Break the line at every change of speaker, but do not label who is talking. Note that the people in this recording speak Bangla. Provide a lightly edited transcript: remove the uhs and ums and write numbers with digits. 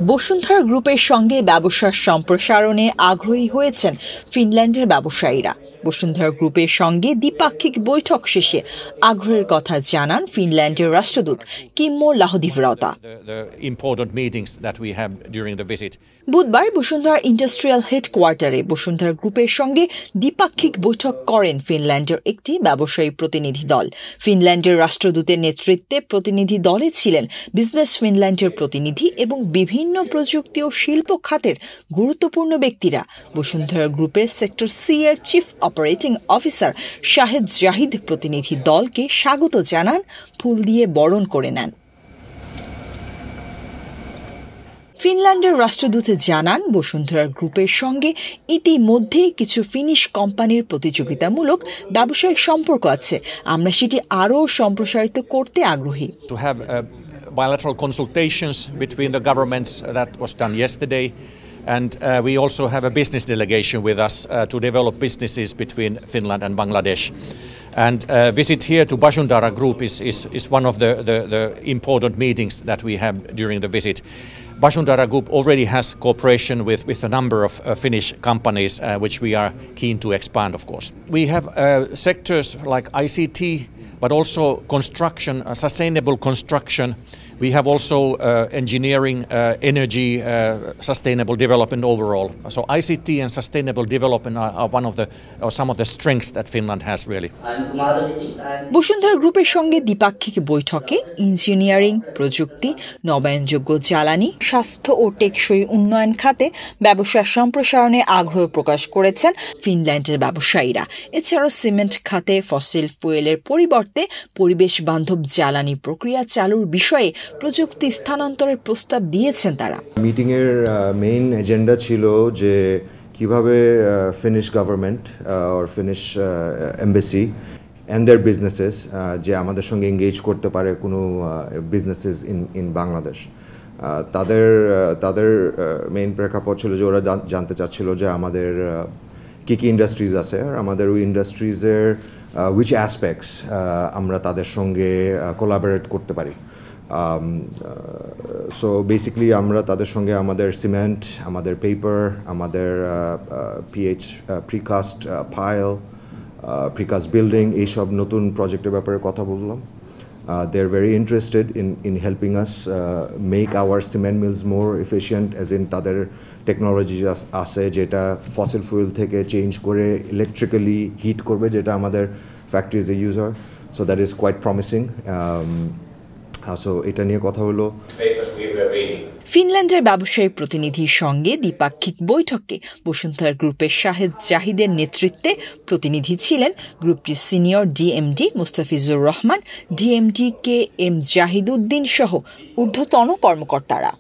বসুন্ধরা গ্রুপের সঙ্গে ব্যবসার সম্প্রসারণে আগ্রহী হয়েছেন ফিনল্যান্ডের ব্যবসায়ীরা। বসুন্ধরা গ্রুপের সঙ্গে দ্বিপাক্ষিক বৈঠক শেষে আগ্রহের কথা জানান ফিনল্যান্ডের রাষ্ট্রদূত কিম্মো লাহদিভ্রাউতা। বুধবার বসুন্ধরা ইন্ডাস্ট্রিয়াল হেডকোয়ার্টারে বসুন্ধরা গ্রুপের সঙ্গে দ্বিপাক্ষিক বৈঠক করেন ফিনল্যান্ডের একটি ব্যবসায়ী প্রতিনিধি দল। ফিনল্যান্ডের রাষ্ট্রদূতের নেতৃত্বে প্রতিনিধি দলে ছিলেন বিজনেস ফিনল্যান্ডের প্রতিনিধি এবং বিভিন্ন প্রযুক্তি ও শিল্প খাতের গুরুত্বপূর্ণ ব্যক্তিরা। বসুন্ধরা গ্রুপের সেক্টর সি এর chief operating officer Shahed Zahid প্রতিনিধি দলকে স্বাগত জানান, ফুল দিয়ে বরণ করে নেন। ফিনল্যান্ডের রাষ্ট্রদূত জানান, বসুন্ধরা গ্রুপের সঙ্গে ইতিমধ্যে কিছু ফিনিশ কোম্পানির প্রতিযোগিতামূলক ব্যবসায়িক সম্পর্ক আছে। আমরা সেটি আরও সম্প্রসারিত করতে আগ্রহী।
Bilateral consultations between the governments that was done yesterday, and we also have a business delegation with us to develop businesses between Finland and Bangladesh. And visit here to Basuндара Group is one of the important meetings that we have during the visit. Basuндара Group already has cooperation with a number of Finnish companies which we are keen to expand, of course. We have sectors like ICT, but also construction, sustainable construction. We have also engineering, energy, sustainable development overall. So ICT and sustainable development are some of the strengths that Finland has really.
Bashundhara গ্রুপের সঙ্গে দ্বিপাক্ষিক বৈঠকে ইঞ্জিনিয়ারিং, প্রযুক্তি, নবায়নযোগ্য জ্বালানি, স্বাস্থ্য ও টেকসই উন্নয়ন খাতে ব্যবসা সম্প্রসারণে আগ্রহ প্রকাশ করেছেন ফিনল্যান্ডের ব্যবসায়ীরা। এছাড়াও সিমেন্ট খাতে ফসিল ফুয়েলের পরিবর্তে পরিবেশ বান্ধব জ্বালানি প্রক্রিয়া চালুর বিষয়ে প্রযুক্তি স্থানান্তরের প্রস্তাব দিয়েছেন তারা।
মিটিং এর মেইন এজেন্ডা ছিল যে কিভাবে ফিনিশ গভর্নমেন্ট আর Finnish embassy and their businesses যে আমাদের সঙ্গে এনগেজ করতে পারে কোনো বিজনেসেস ইন বাংলাদেশ। তাদের মেইন প্রেক্ষাপট ছিল যে ওরা জানতে চাচ্ছিল যে আমাদের কি কি ইন্ডাস্ট্রিজ আছে আর আমাদের ওই ইন্ডাস্ট্রিজের উইচ অ্যাসপেক্টস আমরা তাদের সঙ্গে কোলাবোরেট করতে পারি। সো বেসিক্যালি আমরা তাদের সঙ্গে আমাদের সিমেন্ট, আমাদের পেপার, আমাদের প্রিকাস্ট পাইল, প্রিকাস্ট বিল্ডিং, এইসব নতুন প্রজেক্টের ব্যাপারে কথা বললাম। They are very interested in helping us make our cement mills more efficient, as in তাদের টেকনোলজি আছে যেটা ফসিল ফুয়েল থেকে চেঞ্জ করে ইলেকট্রিক্যালি হিট করবে, যেটা আমাদের ফ্যাক্টরিজে ইউজ হয়। So that is quite promising. So এটা নিয়ে কথা হলো।
ফিনল্যান্ডের ব্যবসায়ী প্রতিনিধির সঙ্গে দ্বিপাক্ষিক বৈঠকে বসুন্ধরা গ্রুপের শাহেদ জাহিদের নেতৃত্বে প্রতিনিধি ছিলেন গ্রুপটির senior DMD Mustafizur Rahman, DMD K M Zahid Uddin সহ ঊর্ধ্বতন কর্মকর্তারা।